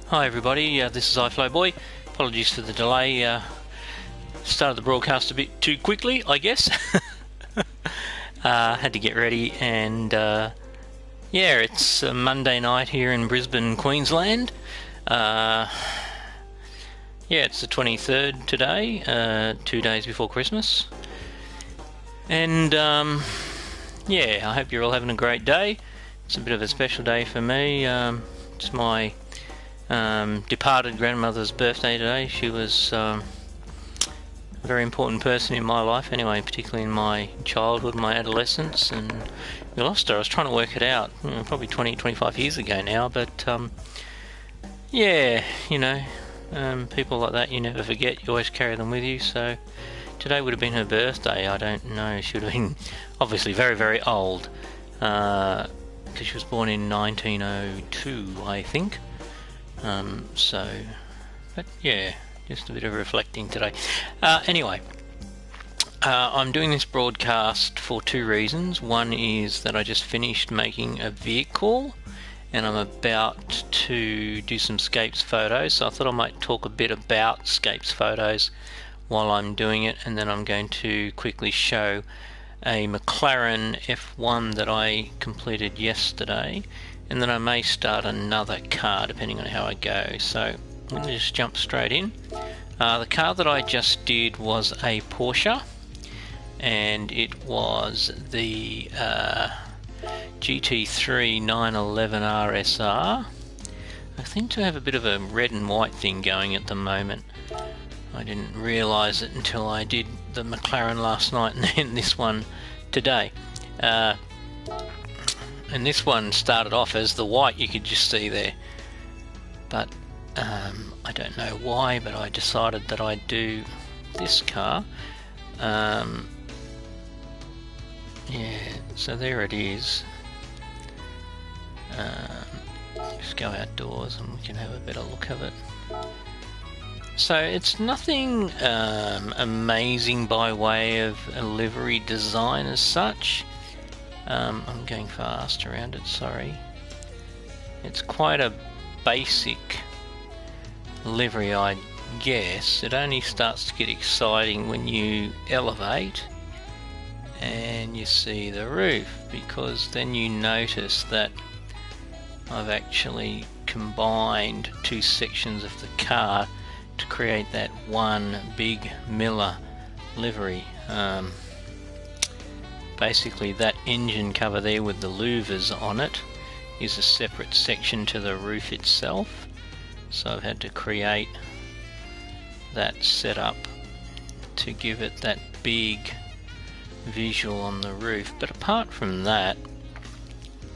Hi everybody, this is Iflowboy. Apologies for the delay. Started the broadcast a bit too quickly, I guess. Had to get ready, and yeah, it's Monday night here in Brisbane, Queensland. Yeah, it's the 23rd today, 2 days before Christmas. And yeah, I hope you're all having a great day. It's a bit of a special day for me. It's my departed grandmother's birthday today. She was a very important person in my life anyway, particularly in my childhood, my adolescence, and we lost her. I was trying to work it out, probably 25 years ago now, but yeah, people like that you never forget, you always carry them with you. So today would have been her birthday. I don't know, she would have been obviously very, very old, because she was born in 1902, I think. But yeah, just a bit of reflecting today. Anyway, I'm doing this broadcast for two reasons. One is that I just finished making a vehicle and I'm about to do some Scapes photos, so I thought I might talk a bit about Scapes photos while I'm doing it, and then I'm going to quickly show a McLaren F1 that I completed yesterday, and then I may start another car depending on how I go. So I'm going to just jump straight in. The car that I just did was a Porsche, and it was the GT3 911 RSR. I seem to have a bit of a red and white thing going at the moment. I didn't realise it until I did the McLaren last night and then this one today. And this one started off as the white, you could just see there. But I don't know why, but I decided that I'd do this car. Yeah, so there it is. Just go outdoors and we can have a better look of it. So it's nothing amazing by way of a livery design as such. I'm going fast around it, sorry. It's quite a basic livery, I guess. It only starts to get exciting when you elevate and you see the roof, because then you notice that I've actually combined two sections of the car to create that one big Miller livery. Basically that engine cover there with the louvers on it is a separate section to the roof itself, so I've had to create that setup to give it that big visual on the roof. But apart from that,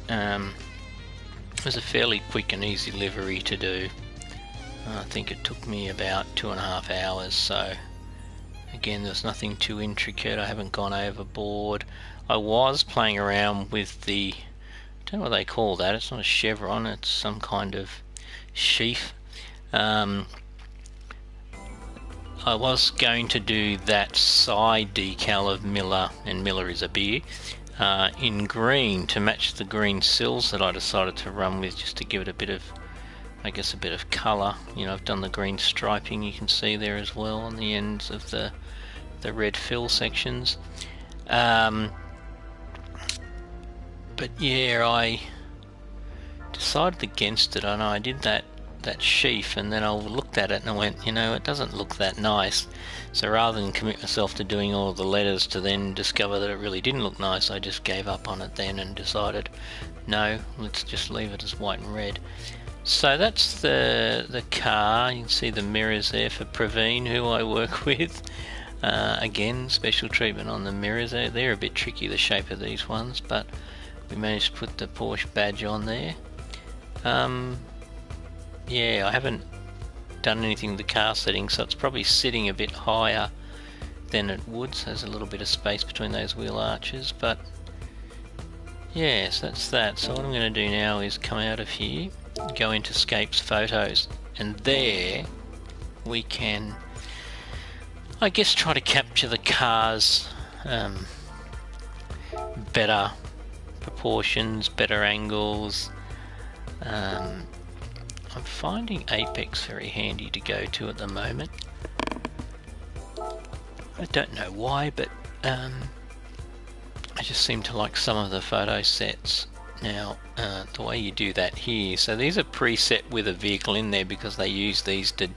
it was a fairly quick and easy livery to do. I think it took me about 2.5 hours, so again, there's nothing too intricate. I haven't gone overboard. I was playing around with the, I don't know what they call that, it's not a chevron, it's some kind of sheath. I was going to do that side decal of Miller, and Miller is a beer, in green to match the green sills that I decided to run with, just to give it a bit of, I guess, a bit of colour. I've done the green striping, you can see there as well on the ends of the red fill sections. But yeah, I decided against it, and I did that sheath, and then I looked at it and I went, it doesn't look that nice. So rather than commit myself to doing all the letters to then discover that it really didn't look nice, I just gave up on it then and decided, no, let's just leave it as white and red. So that's the car. You can see the mirrors there for Praveen, who I work with. Again, special treatment on the mirrors there. They're a bit tricky, the shape of these ones, but we managed to put the Porsche badge on there. Yeah, I haven't done anything with the car settings, so it's probably sitting a bit higher than it would, so there's a little bit of space between those wheel arches. But yes, that's that. So what I'm going to do now is come out of here, go into Scapes photos, and there we can, I guess, try to capture the car's better proportions, better angles. I'm finding Apex very handy to go to at the moment. I don't know why, but I just seem to like some of the photo sets. Now, the way you do that here, so these are preset with a vehicle in there because they use these to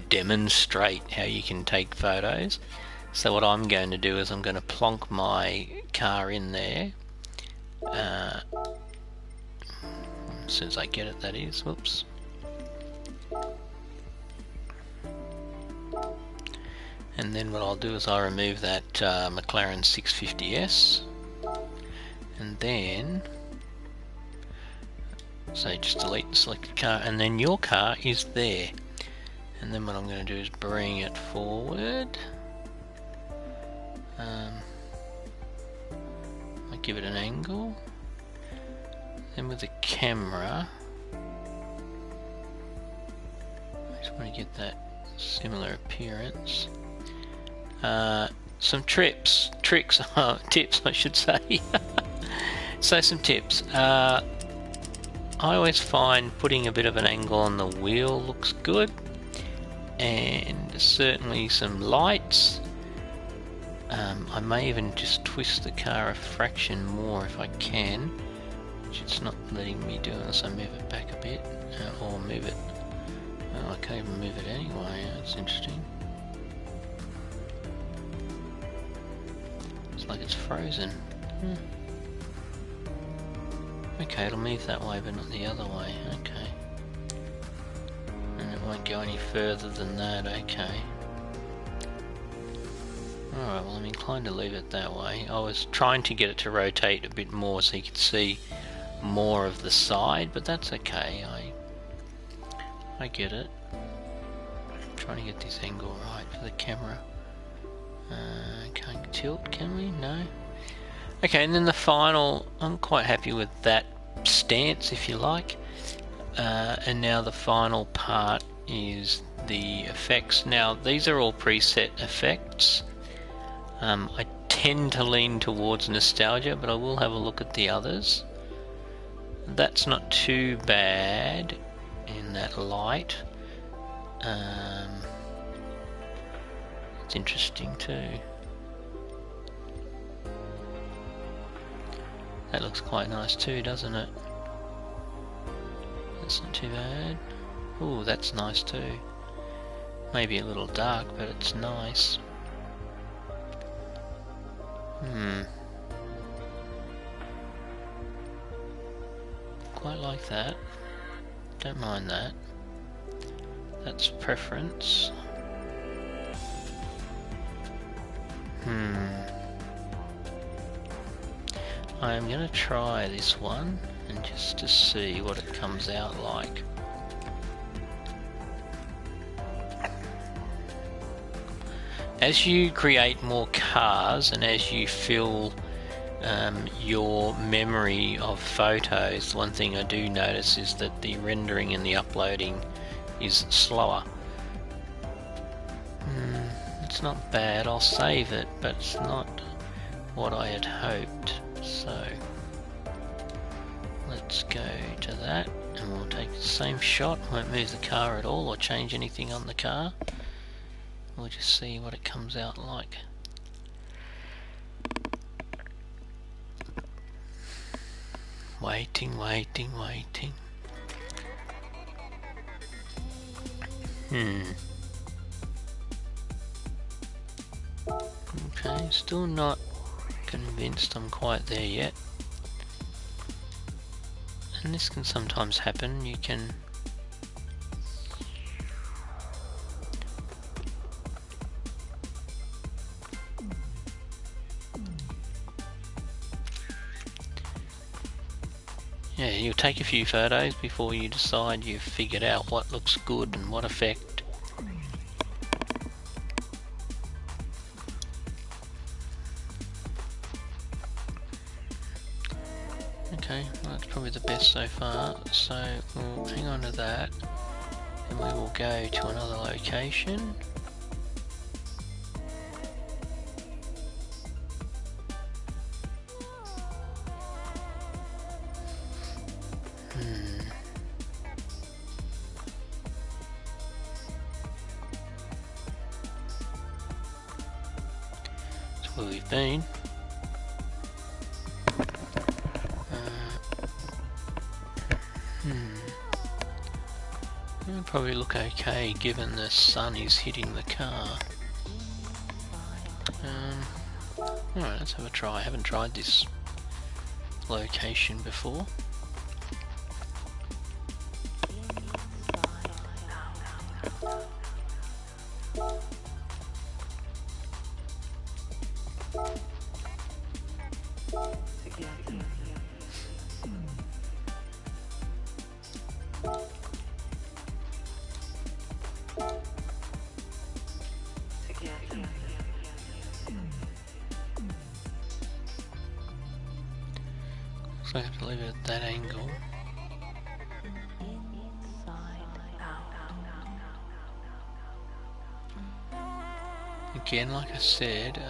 demonstrate how you can take photos. So what I'm going to do is I'm going to plonk my car in there. As soon as I get it, that is. Whoops. And then what I'll do is I'll remove that McLaren 650S, and then so just delete the selected car, and then your car is there. And then what I'm going to do is bring it forward. I give it an angle. Then with the camera, I just want to get that similar appearance. Some tricks, tips I should say. So some tips. I always find putting a bit of an angle on the wheel looks good, and certainly some lights. I may even just twist the car a fraction more if I can, which it's not letting me do unless I move it back a bit, or move it. Oh, I can't even move it anyway. That's interesting. It's like it's frozen. Okay, it'll move that way but not the other way. Okay. And it won't go any further than that. Okay. Alright, well I'm inclined to leave it that way. I was trying to get it to rotate a bit more so you could see more of the side, but that's okay. I get it. I'm trying to get this angle right for the camera. Can't tilt, can we? No. Okay, and then the final, I'm quite happy with that stance, if you like. And now the final part is the effects. Now, these are all preset effects. I tend to lean towards nostalgia, but I will have a look at the others. That's not too bad in that light. It's interesting too. That looks quite nice too, doesn't it? That's not too bad. Ooh, that's nice too. Maybe a little dark, but it's nice. Quite like that. Don't mind that. That's preference. I'm going to try this one and just to see what it comes out like. As you create more cars and as you fill your memory of photos, one thing I do notice is that the rendering and the uploading is slower. It's not bad, I'll save it, but it's not what I had hoped. So let's go to that and we'll take the same shot. Won't move the car at all or change anything on the car. We'll just see what it comes out like. Waiting. Okay, still not convinced I'm quite there yet. And this can sometimes happen. You can you'll take a few photos before you decide you've figured out what looks good and what effect. Okay, well that's probably the best so far, so we'll hang on to that and we will go to another location. where we've been. It'll probably look okay given the sun is hitting the car. Alright, let's have a try. I haven't tried this location before. So I have to leave it at that angle. Again, like I said,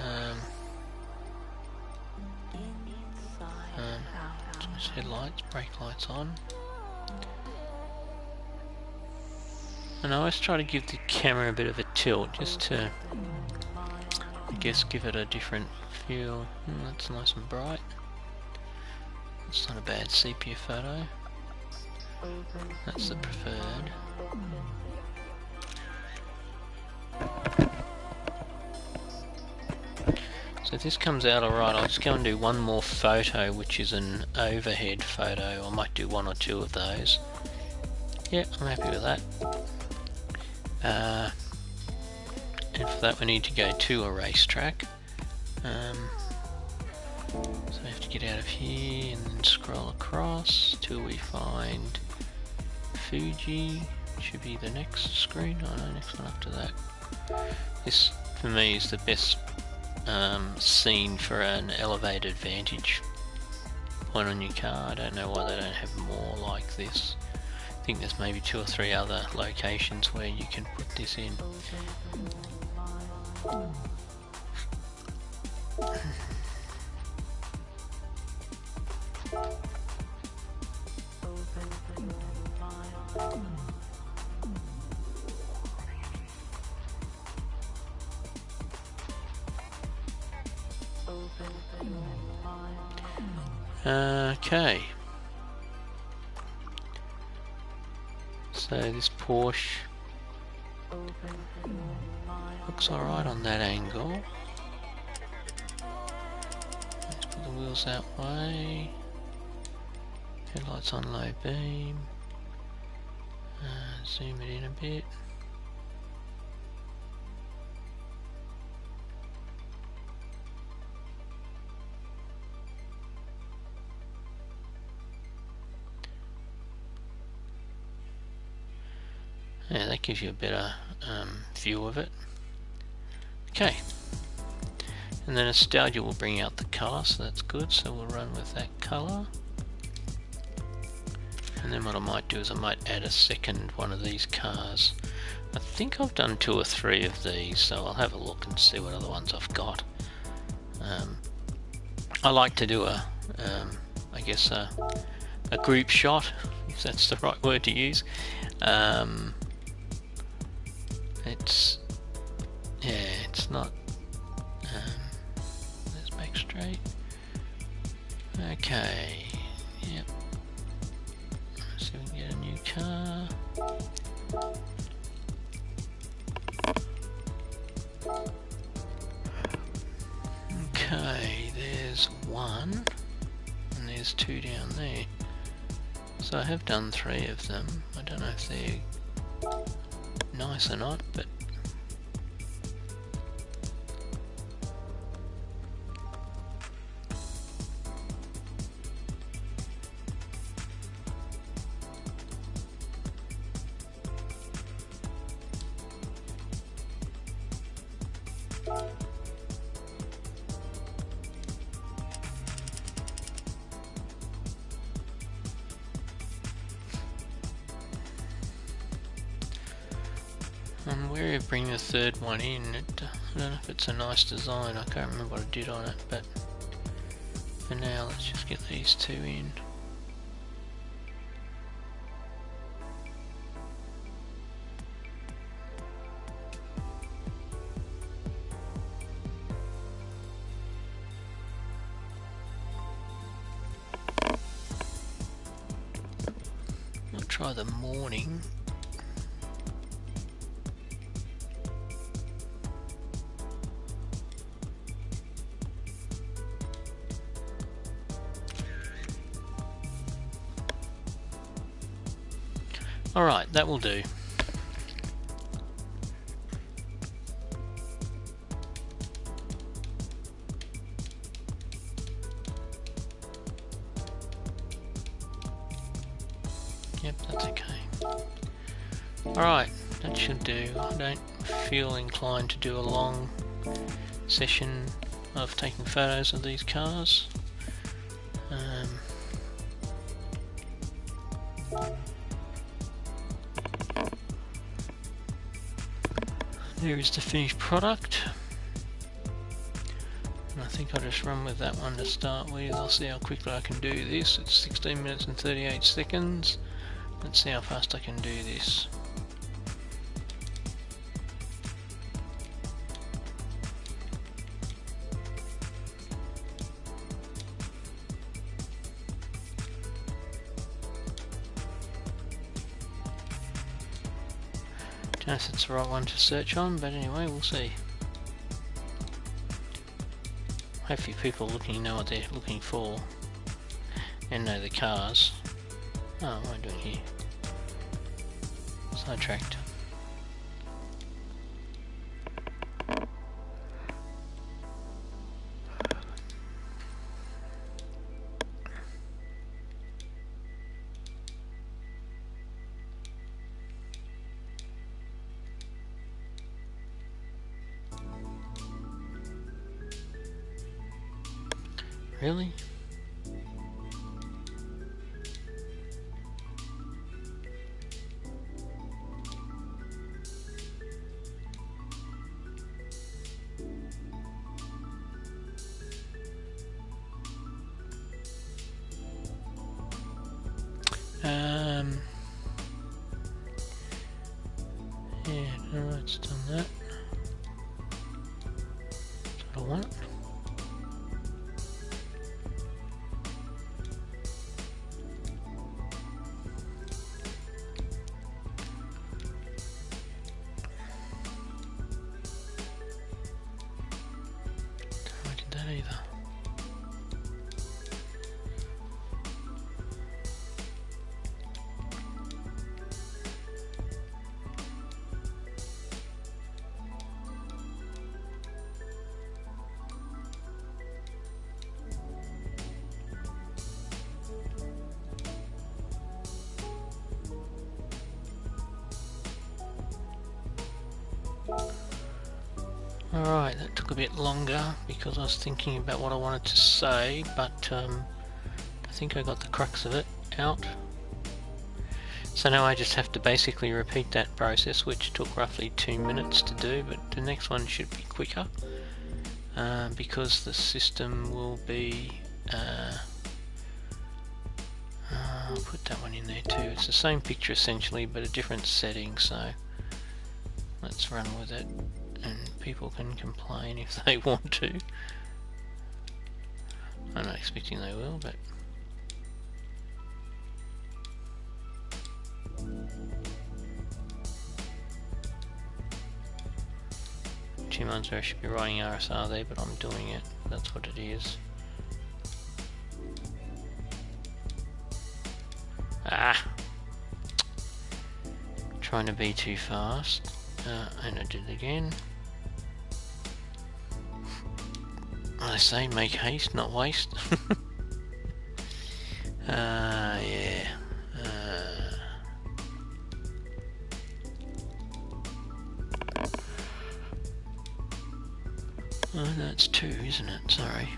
headlights, brake lights on. And I always try to give the camera a bit of a tilt, just to, I guess, give it a different feel. That's nice and bright. It's not a bad sepia photo. That's the preferred. So if this comes out alright, I'll just go and do one more photo, which is an overhead photo. I might do one or two of those. Yeah, I'm happy with that. And for that we need to go to a racetrack. So we have to get out of here and then scroll across till we find Fuji. Should be the next screen. Oh no, next one after that. This for me is the best scene for an elevated vantage point on your car. I don't know why they don't have more like this. I think there's maybe 2 or 3 other locations where you can put this in. Okay. So this Porsche looks alright on that angle. Let's put the wheels that way. Headlights on low beam. Zoom it in a bit. Yeah, that gives you a better view of it. Okay, and then Nostalgia will bring out the colour, so that's good, so we'll run with that colour. And then what I might do is I might add a second one of these cars. I think I've done 2 or 3 of these, so I'll have a look and see what other ones I've got. I like to do a, I guess a group shot, if that's the right word to use. It's not, let's make straight. Okay, yep. Let's see if we can get a new car. Okay, there's 1, and there's 2 down there. So I have done 3 of them. I don't know if they're nice or not, but I'm wary of bringing the 3rd one in. I don't know if it's a nice design, I can't remember what I did on it, but for now let's just get these 2 in. try the morning. Alright, that will do. Yep, that's okay. Alright, that should do. I don't feel inclined to do a long session of taking photos of these cars. There is the finished product. And I think I'll just run with that one to start with. I'll see how quickly I can do this. It's 16 minutes and 38 seconds. Let's see how fast I can do this. Don't know if it's the right one to search on, but anyway, we'll see. Hopefully people looking know what they're looking for and know the cars. Oh, what am I doing here? Sidetracked. Really? Yeah, alright, it's done that. That's what I want. Either. Alright, that took a bit longer because I was thinking about what I wanted to say, but I think I got the crux of it out. So now I just have to basically repeat that process, which took roughly 2 minutes to do, but the next one should be quicker because the system will be I'll put that one in there too. It's the same picture essentially, but a different setting, so let's run with it. And people can complain if they want to. I'm not expecting they will, but two months where I should be writing RSR there, but I'm doing it. That's what it is. Trying to be too fast. And I did it again. I say make haste, not waste. Yeah. Oh, that's 2, isn't it? Sorry.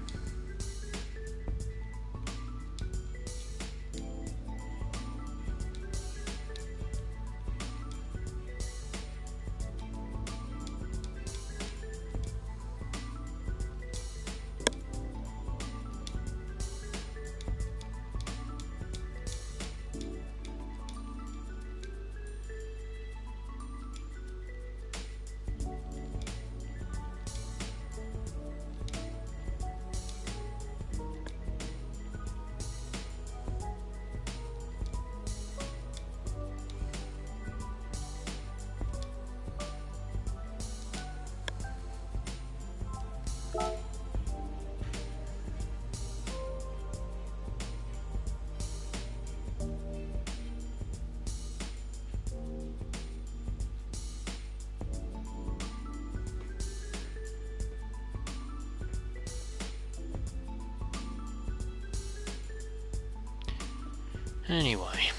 Anyway.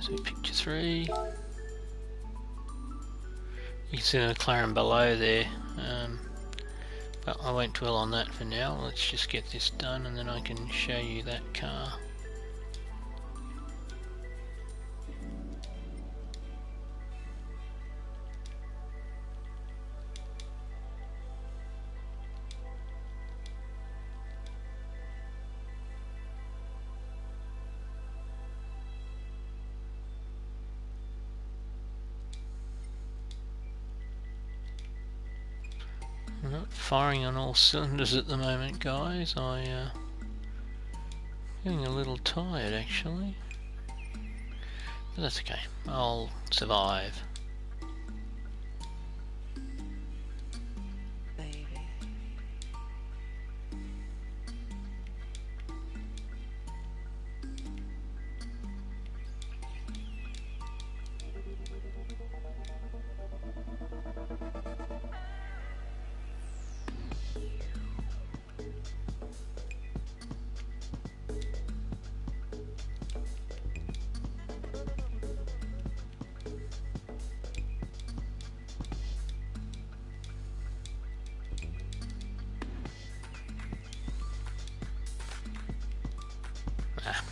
So picture 3. You can see the McLaren below there. But I won't dwell on that for now. Let's just get this done and then I can show you that car. I'm not firing on all cylinders at the moment, guys. I'm feeling a little tired actually. But that's okay. I'll survive. Ah.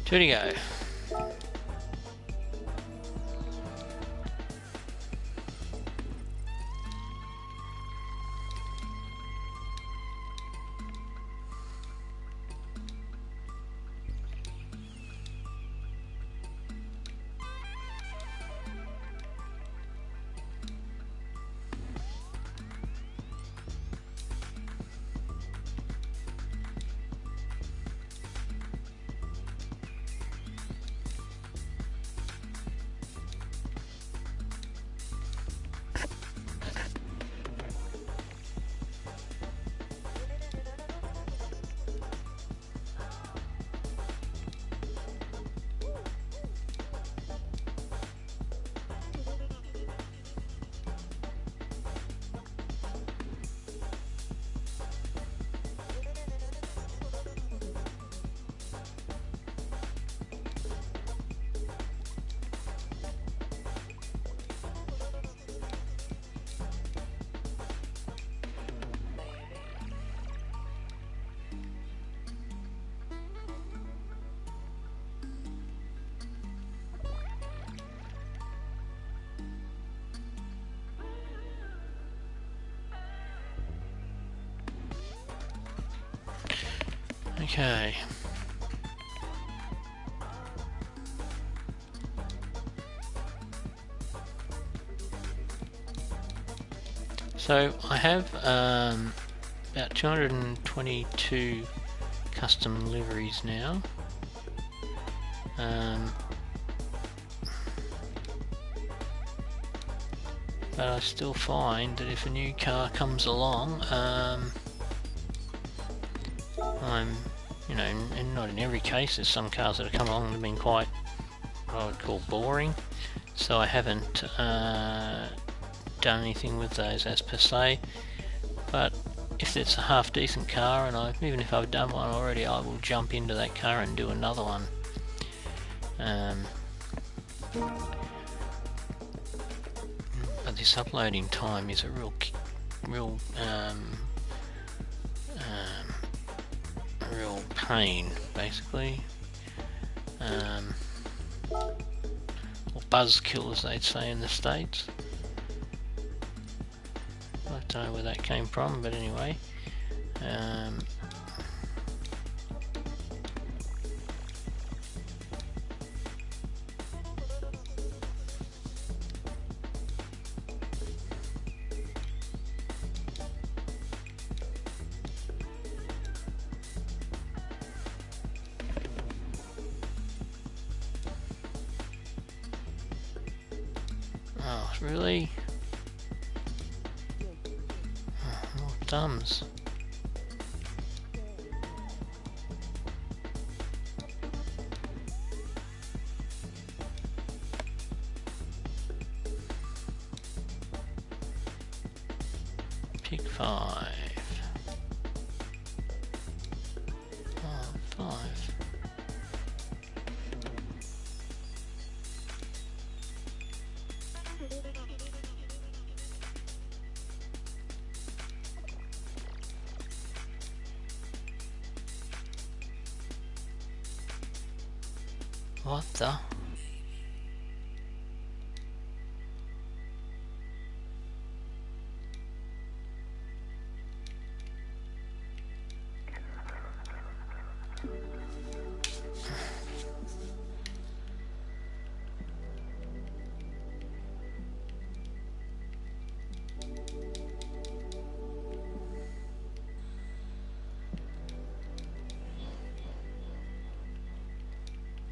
Two to go. Okay. So I have about 222 custom liveries now. But I still find that if a new car comes along, you know, and not in every case, there's some cars that have come along that have been quite, what I would call boring, so I haven't done anything with those as per se. But if it's a half decent car, and even if I've done one already, I will jump into that car and do another one. But this uploading time is a real pain, basically, or buzzkill, as they'd say in the States. I don't know where that came from, but anyway. Oh, really? Oh, more thumbs. Pick 5. Oh, 5. What the?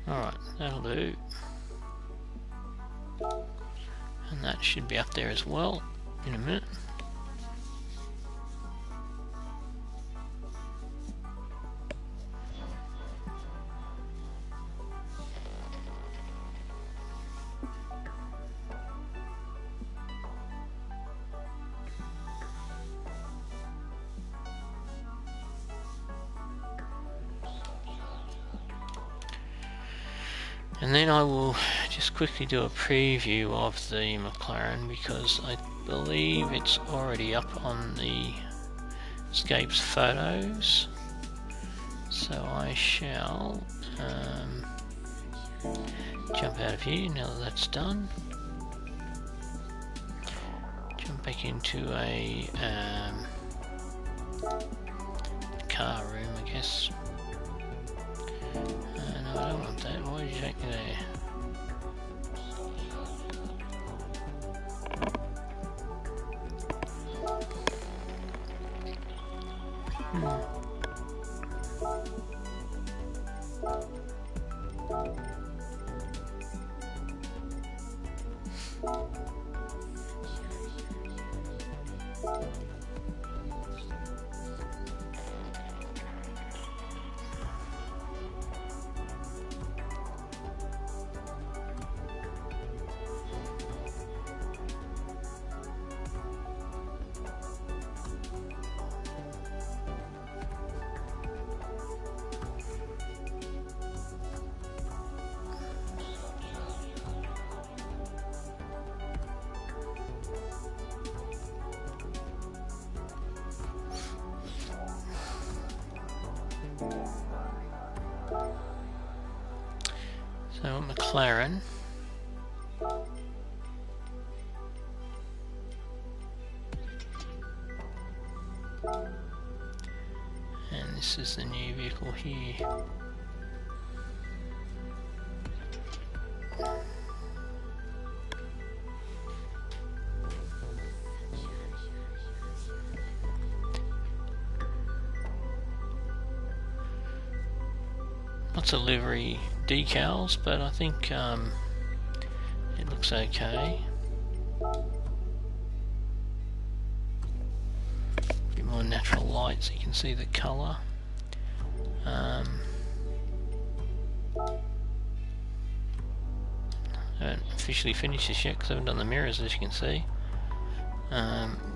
Alright, that'll do. And that should be up there as well in a minute. And then I will just quickly do a preview of the McLaren because I believe it's already up on the Escapes photos. So I shall jump out of here now that that's done. Jump back into a car room, I guess. No, I don't want that. Why did you take me there? So McLaren. And this is the new vehicle here. Lots of livery decals, but I think it looks okay. A bit more natural light so you can see the colour. I haven't officially finished this yet because I haven't done the mirrors, as you can see.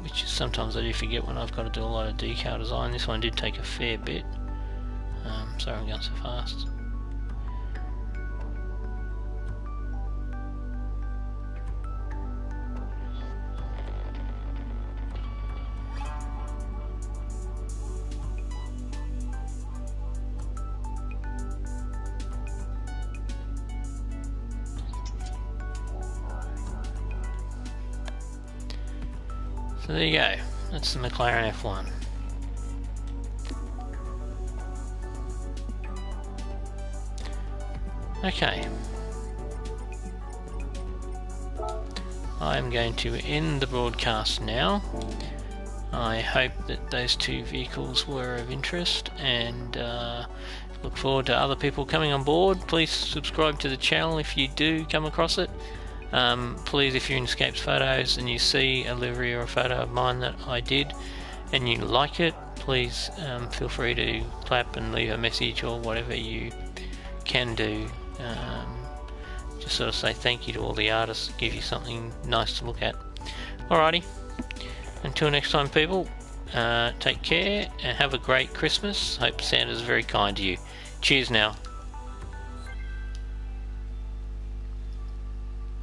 Which is sometimes I do forget when I've got to do a lot of decal design. This one did take a fair bit. Sorry I'm going so fast. So there you go, that's the McLaren F1. Okay, I'm going to end the broadcast now. I hope that those two vehicles were of interest, and look forward to other people coming on board. Please subscribe to the channel if you do come across it. Please, if you're in Escapes Photos and you see a livery or a photo of mine that I did and you like it, please feel free to clap and leave a message or whatever you can do. Just sort of say thank you to all the artists, give you something nice to look at. Alrighty, until next time people, take care and have a great Christmas. Hope Santa's very kind to you. Cheers now.